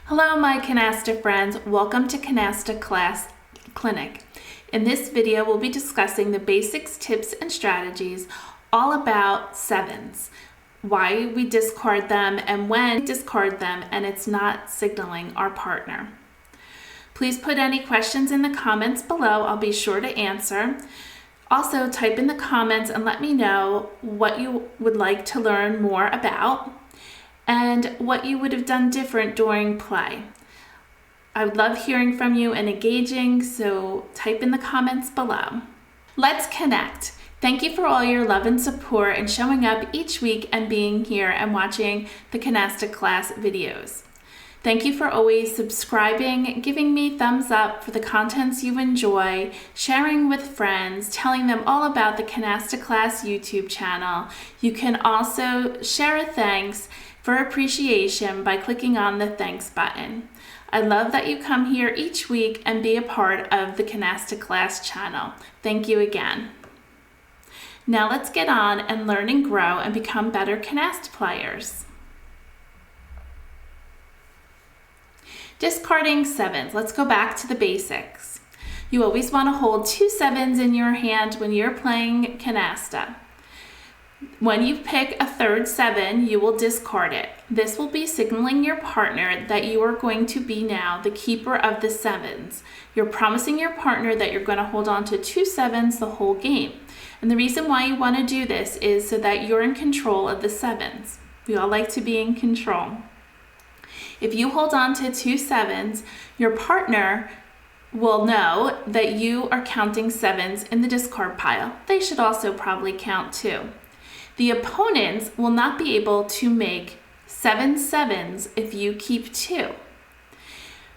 Hello my Canasta friends, welcome to Canasta Class Clinic. In this video we'll be discussing the basics, tips, and strategies all about sevens, why we discard them and when we discard them and it's not signaling our partner. Please put any questions in the comments below, I'll be sure to answer. Also type in the comments and let me know what you would like to learn more about and what you would have done different during play. I would love hearing from you and engaging, so type in the comments below. Let's connect. Thank you for all your love and support and showing up each week and being here and watching the Canasta class videos. Thank you for always subscribing, giving me thumbs up for the contents you enjoy, sharing with friends, telling them all about the Canasta class YouTube channel. You can also share a thanks for appreciation by clicking on the thanks button. I love that you come here each week and be a part of the Canasta class channel. Thank you again. Now let's get on and learn and grow and become better Canasta players. Discarding sevens. Let's go back to the basics. You always want to hold 2 sevens in your hand when you're playing Canasta. When you pick a third 7, you will discard it. This will be signaling your partner that you are going to be now the keeper of the sevens. You're promising your partner that you're going to hold on to 2 sevens the whole game. And the reason why you want to do this is so that you're in control of the sevens. We all like to be in control. If you hold on to 2 sevens, your partner will know that you are counting sevens in the discard pile. They should also probably count too. The opponents will not be able to make 7 sevens if you keep 2.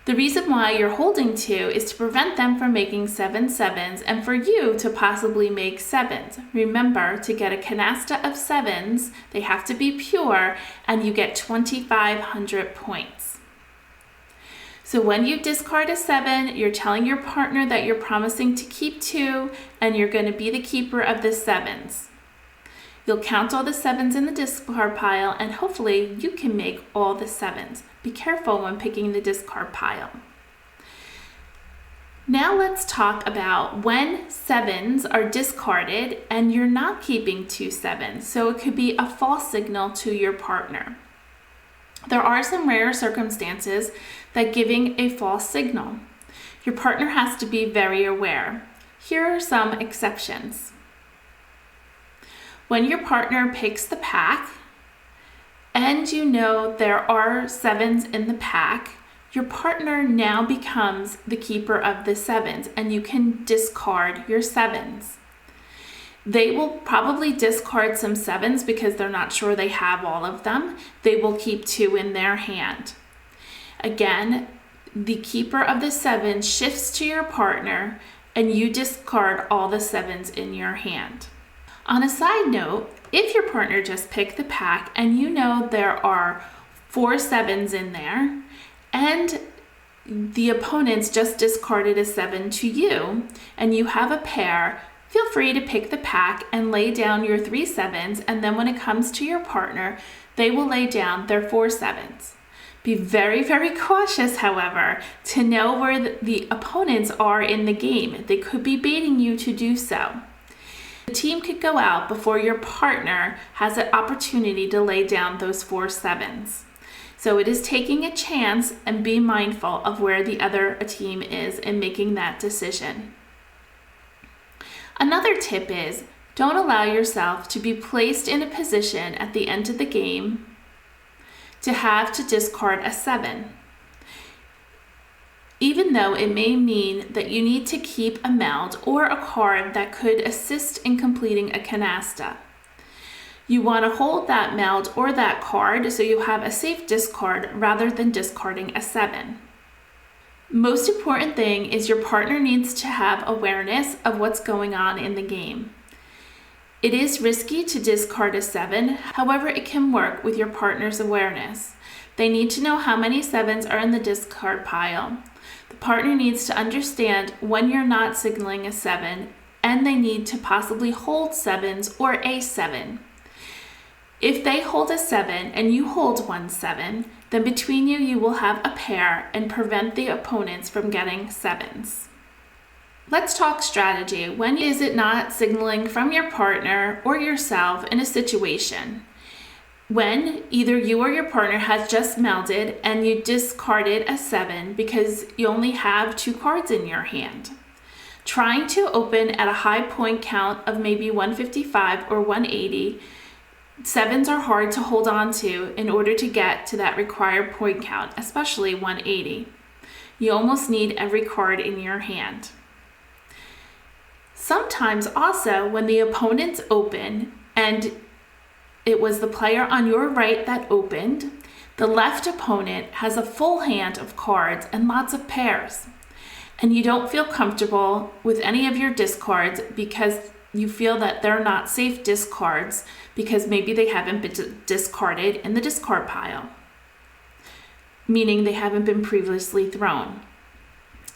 The reason why you're holding 2 is to prevent them from making 7 sevens and for you to possibly make sevens. Remember, to get a canasta of sevens, they have to be pure and you get 2,500 points. So when you discard a 7, you're telling your partner that you're promising to keep 2 and you're going to be the keeper of the sevens. You'll count all the sevens in the discard pile and hopefully you can make all the sevens. Be careful when picking the discard pile. Now let's talk about when sevens are discarded and you're not keeping 2 sevens. So it could be a false signal to your partner. There are some rare circumstances that giving a false signal. Your partner has to be very aware. Here are some exceptions. When your partner picks the pack and you know there are sevens in the pack, your partner now becomes the keeper of the sevens and you can discard your sevens. They will probably discard some sevens because they're not sure they have all of them. They will keep 2 in their hand. Again, the keeper of the sevens shifts to your partner and you discard all the sevens in your hand. On a side note, if your partner just picked the pack and you know there are 4 sevens in there and the opponents just discarded a 7 to you and you have a pair, feel free to pick the pack and lay down your 3 sevens, and then when it comes to your partner, they will lay down their 4 sevens. Be very, very cautious, however, to know where the opponents are in the game. They could be baiting you to do so. The team could go out before your partner has an opportunity to lay down those 4 sevens. So it is taking a chance and be mindful of where the other team is in making that decision. Another tip is don't allow yourself to be placed in a position at the end of the game to have to discard a 7. Even though it may mean that you need to keep a meld or a card that could assist in completing a canasta. You want to hold that meld or that card so you have a safe discard rather than discarding a 7. Most important thing is your partner needs to have awareness of what's going on in the game. It is risky to discard a 7, however it can work with your partner's awareness. They need to know how many 7s are in the discard pile. The partner needs to understand when you're not signaling a 7 and they need to possibly hold 7s or a 7. If they hold a 7 and you hold 1 7, Then between you, you will have a pair and prevent the opponents from getting sevens. Let's talk strategy. When is it not signaling from your partner or yourself in a situation? When either you or your partner has just melded and you discarded a 7 because you only have 2 cards in your hand. Trying to open at a high point count of maybe 155 or 180, 7s are hard to hold on to in order to get to that required point count, especially 180. You almost need every card in your hand. Sometimes also when the opponents open and it was the player on your right that opened, the left opponent has a full hand of cards and lots of pairs. And you don't feel comfortable with any of your discards because you feel that they're not safe discards because maybe they haven't been discarded in the discard pile, meaning they haven't been previously thrown.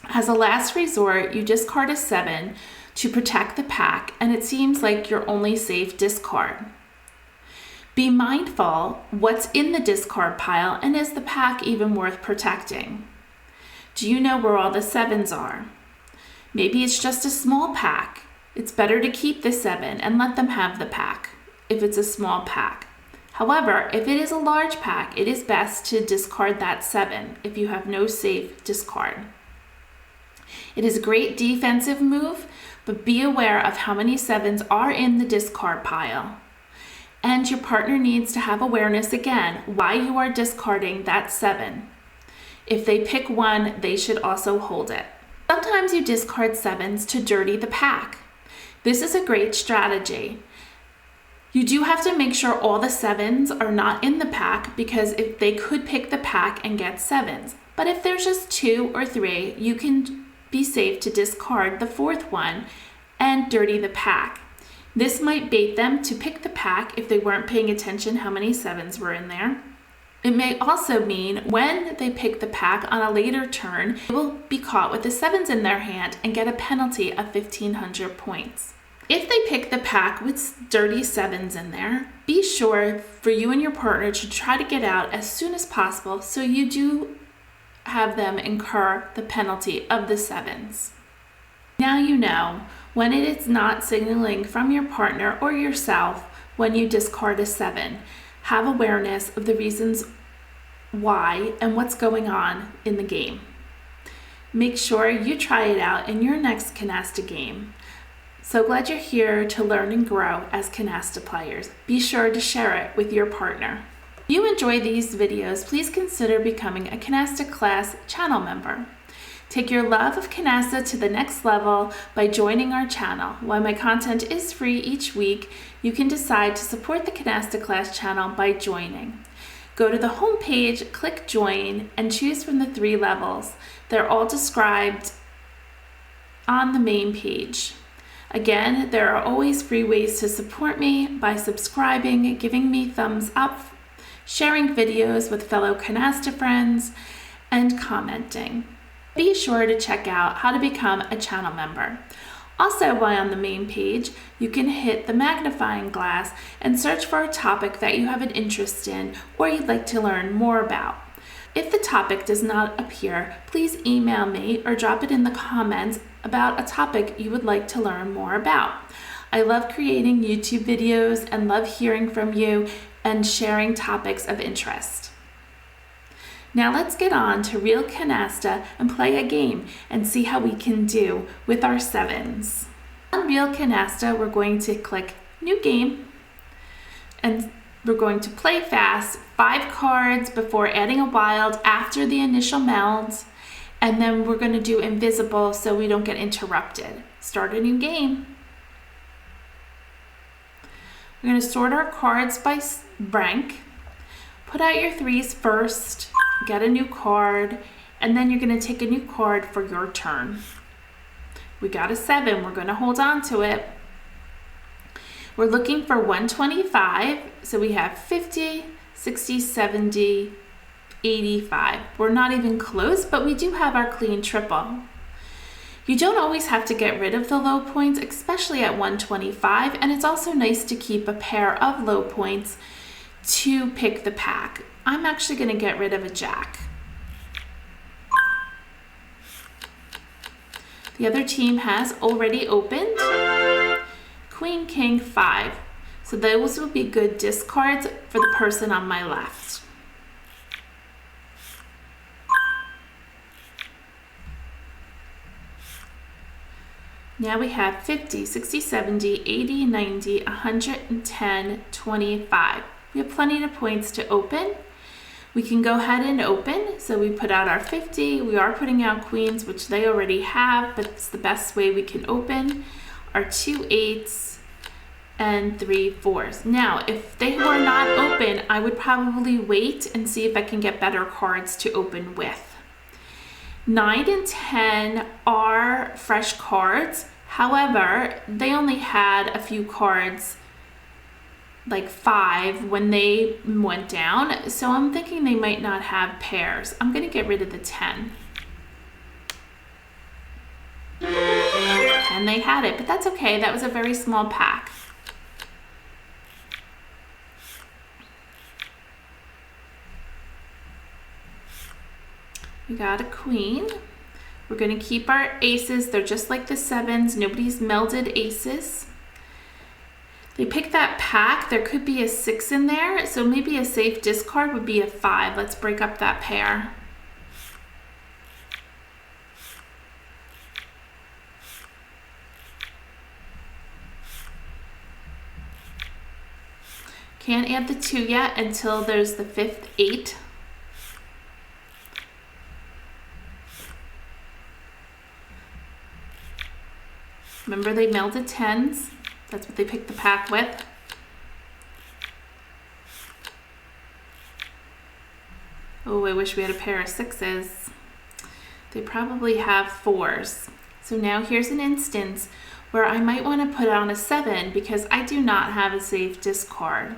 As a last resort, you discard a 7 to protect the pack, and it seems like your only safe discard. Be mindful what's in the discard pile, and is the pack even worth protecting? Do you know where all the 7s are? Maybe it's just a small pack. It's better to keep the 7 and let them have the pack if it's a small pack. However, if it is a large pack, it is best to discard that 7 if you have no safe discard. It is a great defensive move, but be aware of how many 7s are in the discard pile. And your partner needs to have awareness again why you are discarding that 7. If they pick 1, they should also hold it. Sometimes you discard 7s to dirty the pack. This is a great strategy. You do have to make sure all the 7s are not in the pack because if they could pick the pack and get 7s. But if there's just 2 or 3, you can be safe to discard the 4th one and dirty the pack. This might bait them to pick the pack if they weren't paying attention how many 7s were in there. It may also mean when they pick the pack on a later turn, they will be caught with the 7s in their hand and get a penalty of 1,500 points. If they pick the pack with dirty 7s in there, be sure for you and your partner to try to get out as soon as possible so you do have them incur the penalty of the 7s. Now you know when it is not signaling from your partner or yourself when you discard a 7. Have awareness of the reasons why and what's going on in the game. Make sure you try it out in your next Canasta game. So glad you're here to learn and grow as Canasta players. Be sure to share it with your partner. If you enjoy these videos, please consider becoming a Canasta class channel member. Take your love of Canasta to the next level by joining our channel. While my content is free each week, you can decide to support the Canasta class channel by joining. Go to the home page, click join, and choose from the 3 levels. They're all described on the main page. Again, there are always free ways to support me by subscribing, giving me thumbs up, sharing videos with fellow Canasta friends, and commenting. Be sure to check out how to become a channel member. Also, while on the main page, you can hit the magnifying glass and search for a topic that you have an interest in or you'd like to learn more about. If the topic does not appear, please email me or drop it in the comments about a topic you would like to learn more about. I love creating YouTube videos and love hearing from you and sharing topics of interest. Now let's get on to real Canasta and play a game and see how we can do with our 7s. On real Canasta, we're going to click New Game and we're going to play fast, 5 cards before adding a wild after the initial meld, and then we're going to do invisible so we don't get interrupted. Start a new game. We're going to sort our cards by rank. Put out your 3s first, get a new card, and then you're going to take a new card for your turn. We got a 7, we're going to hold on to it. We're looking for 125, so we have 50, 60, 70, 85. We're not even close, but we do have our clean triple. You don't always have to get rid of the low points, especially at 125, and it's also nice to keep a pair of low points to pick the pack. I'm actually going to get rid of a jack. The other team has already opened Queen, King, 5. So those will be good discards for the person on my left. Now we have 50, 60, 70, 80, 90, 110, 25. We have plenty of points to open. We can go ahead and open. So we put out our 50. We are putting out queens, which they already have, but it's the best way we can open. Our 2 8s and 3 4s. Now, if they were not open, I would probably wait and see if I can get better cards to open with. 9 and 10 are fresh cards. However, they only had a few cards, like 5, when they went down. So I'm thinking they might not have pairs. I'm going to get rid of the 10. And they had it, but that's okay. That was a very small pack. We got a queen. We're going to keep our aces. They're just like the 7s. Nobody's melded aces. They picked that pack. There could be a 6 in there, so maybe a safe discard would be a 5. Let's break up that pair. Can't add the 2 yet until there's the 5th 8. Remember, they melded 10s. That's what they picked the pack with. Oh, I wish we had a pair of 6s. They probably have 4s. So now here's an instance where I might want to put on a 7 because I do not have a safe discard.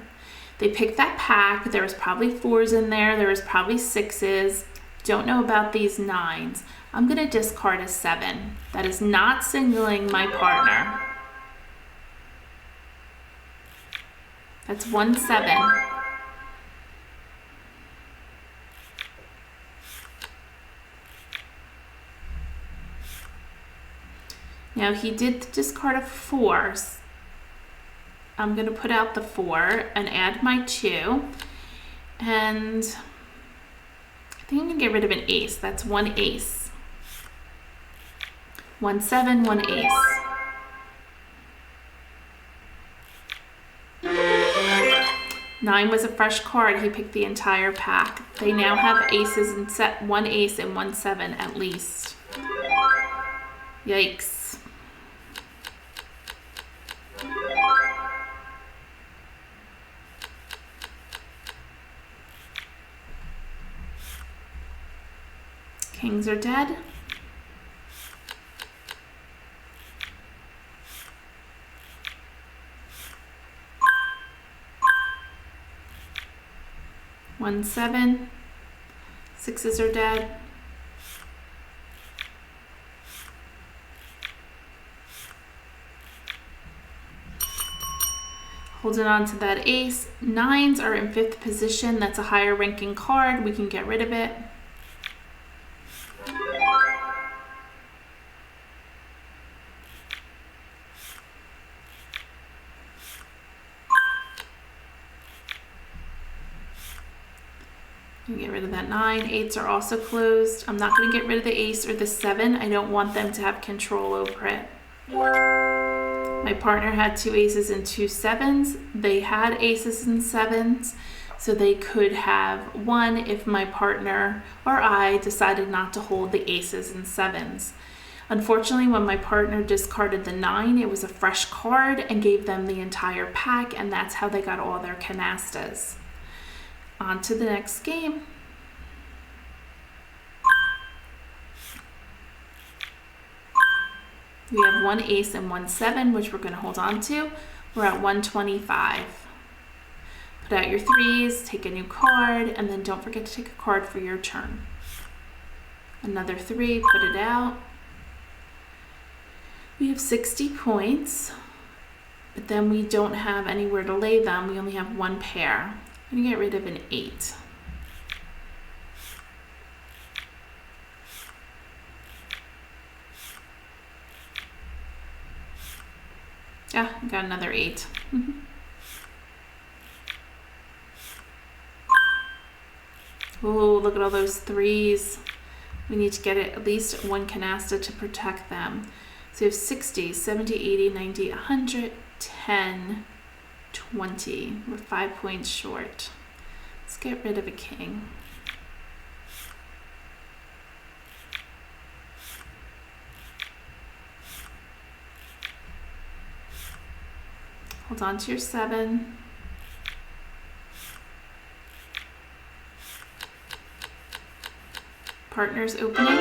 They picked that pack. There was probably 4s in there. There was probably 6s. Don't know about these 9s. I'm going to discard a 7. That is not signaling my partner. That's 1 7. Now he did discard a 4. I'm going to put out the 4 and add my 2. And I think I'm going to get rid of an ace. That's 1 ace. 1 7, 1 ace. Nine was a fresh card. He picked the entire pack. They now have aces and set 1 ace and 1 7 at least. Yikes. Kings are dead. One 7. 6s are dead. Holding on to that ace. 9s are in 5th position. That's a higher ranking card. We can get rid of it. Get rid of that 9. 8s are also closed. I'm not going to get rid of the ace or the 7. I don't want them to have control over it. My partner had 2 aces and 2 7s. They had aces and 7s, so they could have 1 if my partner or I decided not to hold the aces and 7s. Unfortunately, when my partner discarded the 9, it was a fresh card and gave them the entire pack, and that's how they got all their canastas. On to the next game. We have 1 ace and 1 7, which we're going to hold on to. We're at 125. Put out your 3s, take a new card, and then don't forget to take a card for your turn. Another 3, put it out. We have 60 points, but then we don't have anywhere to lay them. We only have 1 pair. I'm gonna get rid of an 8. Yeah, got another 8. Oh, look at all those 3s. We need to get it at least one canasta to protect them. So we have 60, 70, 80, 90, 100, 10, 20. We're 5 points short. Let's get rid of a king. Hold on to your 7. Partners opening.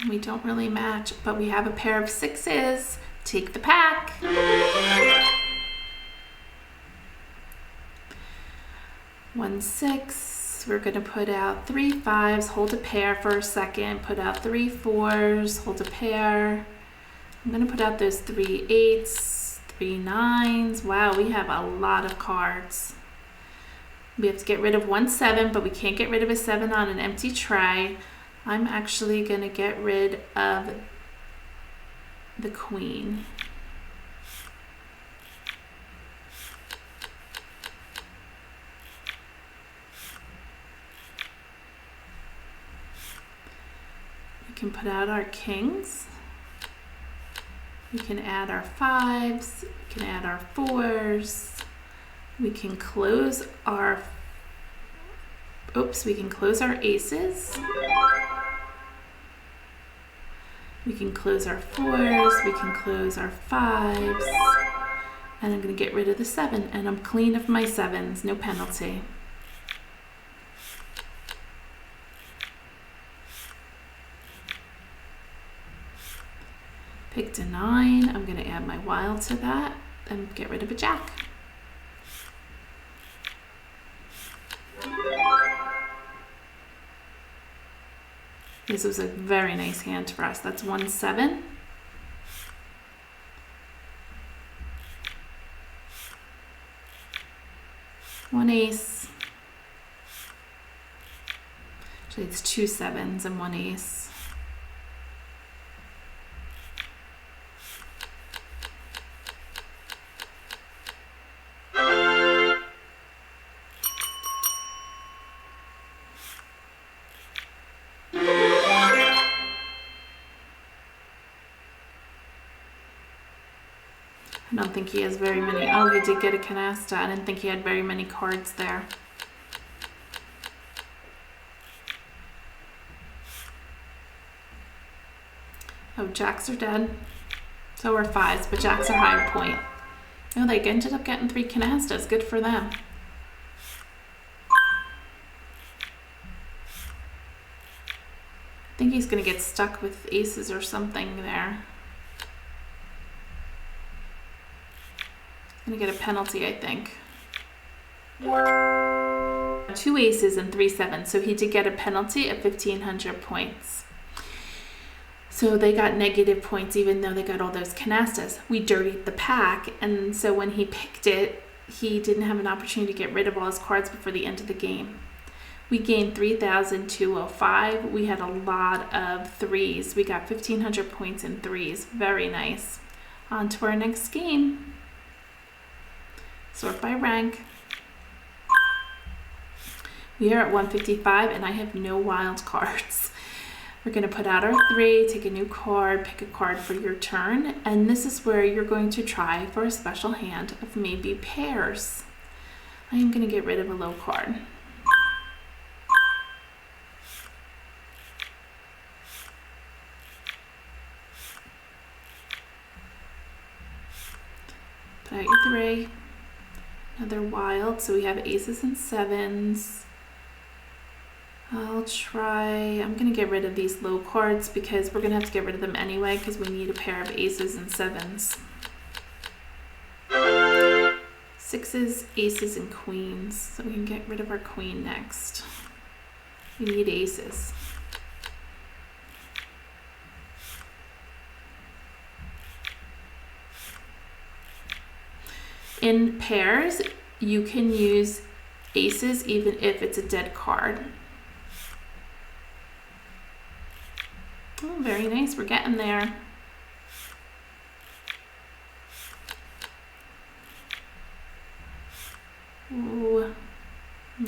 And we don't really match, but we have a pair of 6s. Take the pack. 1, 6. We're going to put out 3 5s, hold a pair for a second, put out 3 4s, hold a pair. I'm going to put out those 3 8s, 3 9s. Wow, we have a lot of cards. We have to get rid of 1 7, but we can't get rid of a 7 on an empty tray. I'm actually going to get rid of the queen. We can put out our kings. We can add our 5s. We can add our 4s. We can close our, we can close our aces. We can close our 4s, we can close our 5s, and I'm going to get rid of the 7, and I'm clean of my 7s, no penalty. Picked a 9, I'm going to add my wild to that, and get rid of a jack. This was a very nice hand for us. That's 1 7. One ace. Actually, it's 2 7s and 1 ace. I don't think he has very many. Oh, he did get a canasta. I didn't think he had very many cards there. Oh, jacks are dead. So are 5s, but jacks are higher point. Oh, they ended up getting 3 canastas. Good for them. I think he's going to get stuck with aces or something there. Gonna get a penalty, I think. 2 aces and 3 7s, so he did get a penalty of 1,500 points. So they got negative points even though they got all those canastas. We dirtied the pack, and so when he picked it, he didn't have an opportunity to get rid of all his cards before the end of the game. We gained 3,205. We had a lot of 3s. We got 1,500 points in 3s. Very nice. On to our next game. Sort by rank. We are at 155 and I have no wild cards. We're going to put out our 3, take a new card, pick a card for your turn, and this is where you're going to try for a special hand of maybe pairs. I am going to get rid of a low card. Put out your 3. Another wild, so we have aces and 7s. I'm going to get rid of these low cards because we're going to have to get rid of them anyway because we need a pair of aces and 7s. 6s, aces, and queens. So we can get rid of our queen next. We need aces. in pairs, you can use aces even if it's a dead card. Oh, very nice, we're getting there. Ooh,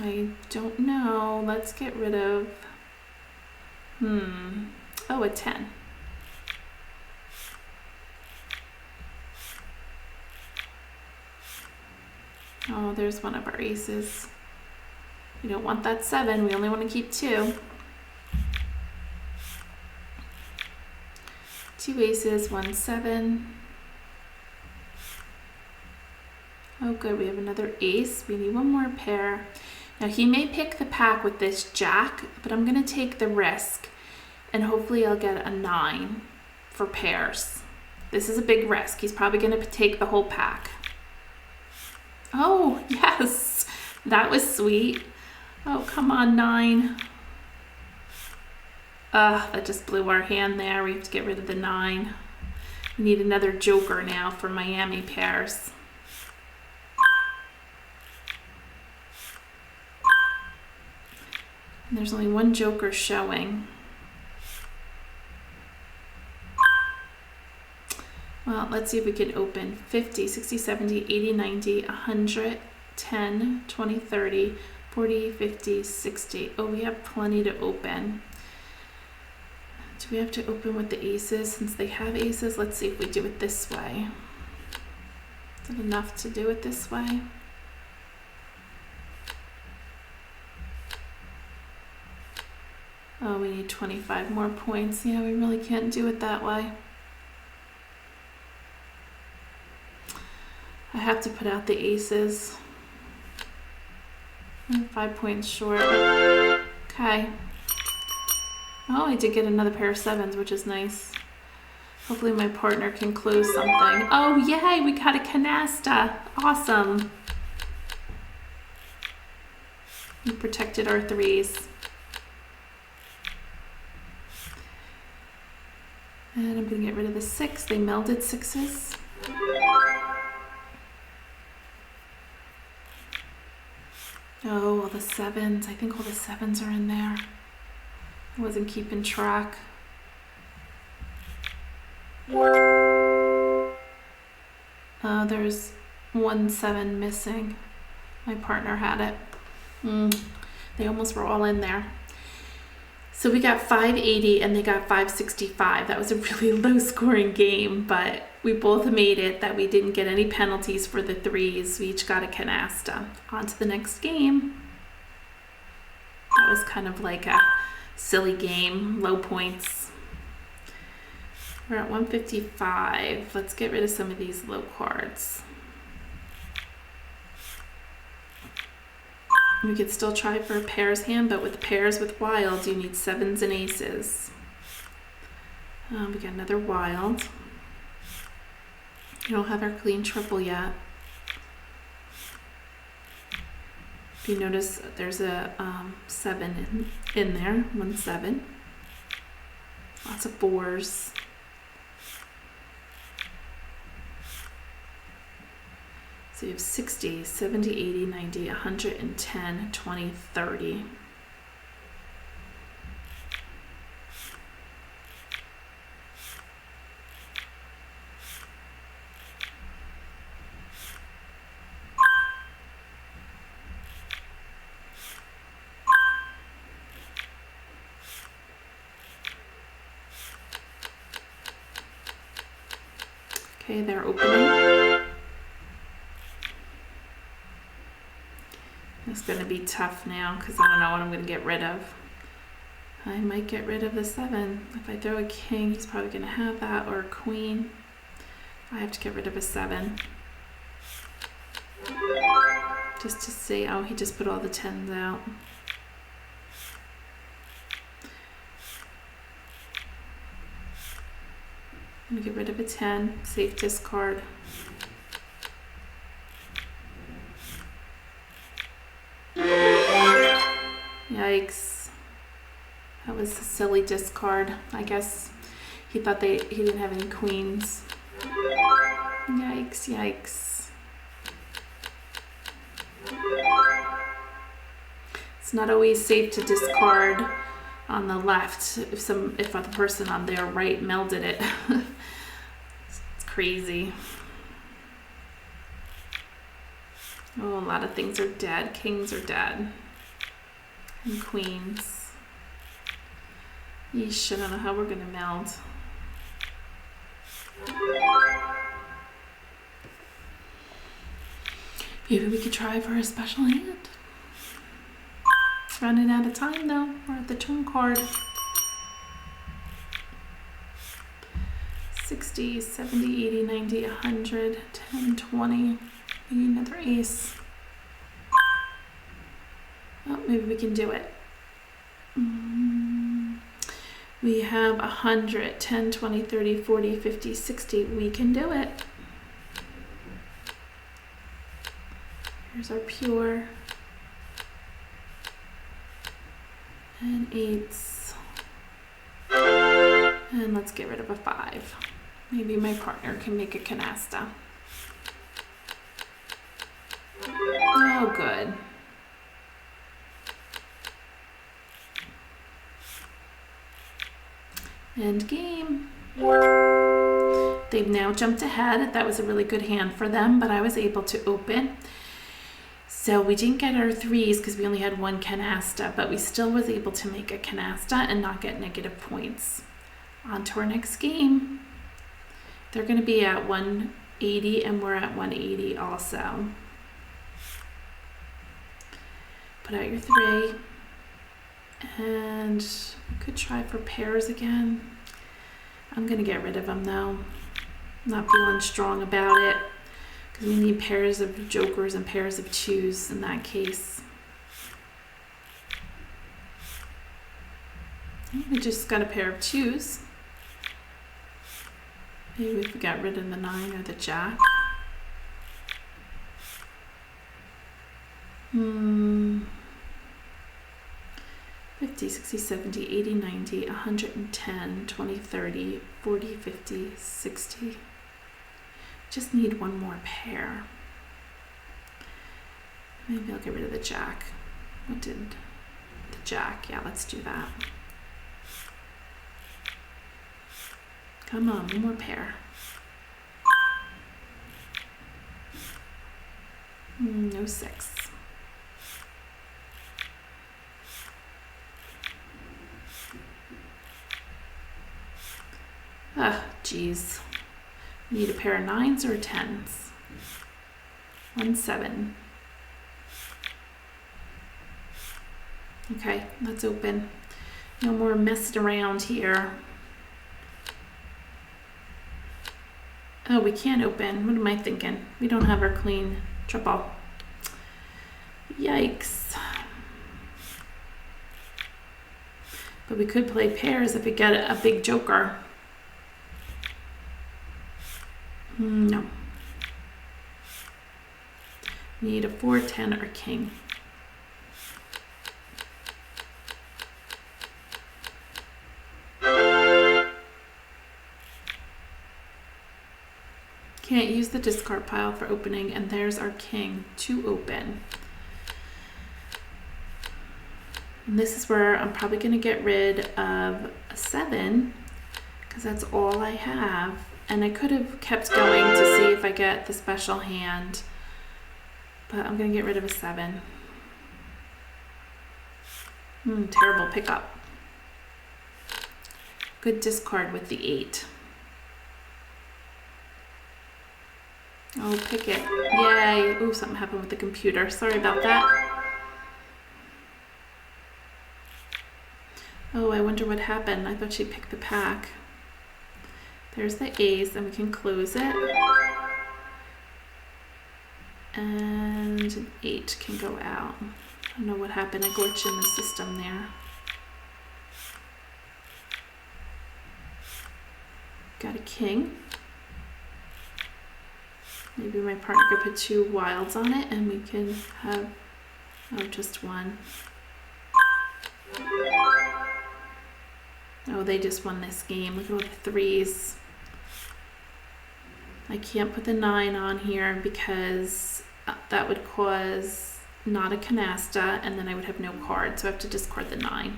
I don't know. Let's get rid of, oh, a 10. Oh, there's one of our aces. We don't want that 7, we only want to keep 2. 2 aces, 1 7. Oh good, we have another ace. We need one more pair. Now he may pick the pack with this jack, but I'm gonna take the risk and hopefully I'll get a 9 for pairs. This is a big risk. He's probably gonna take the whole pack. Oh, yes, that was sweet. Oh, come on, 9. That just blew our hand there. We have to get rid of the 9. We need another joker now for Miami pairs. And there's only one joker showing. Well, let's see if we can open 50, 60, 70, 80, 90, 100, 10, 20, 30, 40, 50, 60. Oh, we have plenty to open. Do we have to open with the aces since they have aces? Let's see if we do it this way. Is it enough to do it this way? Oh, we need 25 more points. Yeah, we really can't do it that way. I have to put out the aces. I'm 5 points short. Okay. Oh, I did get another pair of 7s, which is nice. Hopefully my partner can close something. Oh, yay, we got a canasta. Awesome. We protected our 3s. And I'm gonna get rid of the 6. They melded 6s. Oh, all the 7s. I think all the 7s are in there. I wasn't keeping track. There's 1 7 missing. My partner had it. They almost were all in there. So we got 580 and they got 565. That was a really low scoring game, but we both made it that we didn't get any penalties for the 3s. We each got a canasta. On to the next game. That was kind of like a silly game, low points. We're at 155. Let's get rid of some of these low cards. We could still try for a pairs hand, but with pairs with wild, you need 7s and aces. We got another wild. We don't have our clean triple yet. If you notice, there's a 7 in there, 1 7. Lots of 4s. So you have 60, 70, 80, 90, 110, 20, 30. Okay, they're opening. It's going to be tough now because I don't know what I'm going to get rid of. I might get rid of the 7. If I throw a king, he's probably going to have that, or a queen. I have to get rid of a 7. Just to see. Oh, he just put all the 10s out. I'm going to get rid of a 10. Safe discard. Yikes. That was a silly discard. I guess he thought he didn't have any queens. Yikes, yikes. not always safe to discard on the left if the person on their right melded it. It's crazy. Oh, a lot of things are dead. Kings are dead. And queens. Yeesh, I don't know how we're gonna meld. Maybe we could try for a special hand. Running out of time though. We're at the turn card. 60, 70, 80, 90, 100, 10, 20. We need another ace. Oh, maybe we can do it. We have 100, 10, 20, 30, 40, 50, 60. We can do it. Here's our pure. And eights. And let's get rid of a 5. Maybe my partner can make a canasta. Oh, good. End game. They've now jumped ahead. That was a really good hand for them, but I was able to open. So we didn't get our 3s because we only had 1 canasta, but we still was able to make a canasta and not get negative points. On to our next game. They're going to be at 180 and we're at 180 also. Put out your 3. And we could try for pairs again. I'm going to get rid of them though. Not feeling strong about it because we need pairs of jokers and pairs of 2s in that case. We just got a pair of 2s. Maybe if we got rid of the 9 or the jack. 50, 60, 70, 80, 90, 110, 20, 30, 40, 50, 60. Just need one more pair. Maybe I'll get rid of the jack. What did the jack? Yeah, let's do that. Come on, one more pair. No 6. Ah, geez. Need a pair of 9s or 10s. 1, 7. Okay, let's open. No more messing around here. Oh, we can't open. What am I thinking? We don't have our clean triple. Yikes. But we could play pairs if we get a big joker. No. Need a 4, 10, or king. Can't use the discard pile for opening, and there's our king to open. And this is where I'm probably going to get rid of a 7 because that's all I have. And I could have kept going to see if I get the special hand, but I'm going to get rid of a 7. Terrible pickup. Good discard with the 8. Oh, pick it. Yay. Oh, something happened with the computer. Sorry about that. Oh, I wonder what happened. I thought she picked the pack. There's the ace, and we can close it. And an 8 can go out. I don't know what happened. A glitch in the system there. Got a king. Maybe my partner could put 2 wilds on it, and we can have, just 1. Oh, they just won this game. Look at all the 3s. I can't put the 9 on here because that would cause not a canasta, and then I would have no card, so I have to discard the 9.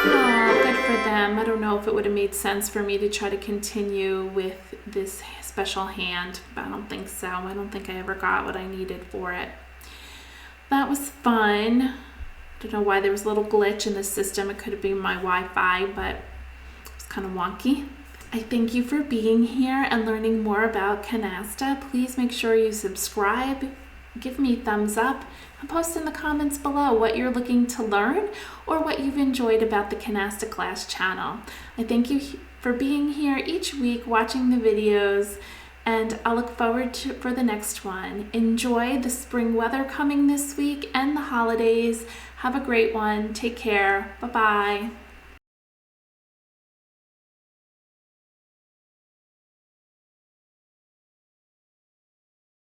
Oh, good for them. I don't know if it would have made sense for me to try to continue with this special hand, but I don't think so. I don't think I ever got what I needed for it. That was fun. Don't know why there was a little glitch in the system. It could have been my Wi-Fi, but it was kind of wonky. I thank you for being here and learning more about Canasta. Please make sure you subscribe, give me a thumbs up, and post in the comments below what you're looking to learn or what you've enjoyed about the Canasta class channel. I thank you for being here each week watching the videos, and I'll look forward for the next one. Enjoy the spring weather coming this week and the holidays. Have a great one. Take care. Bye-bye.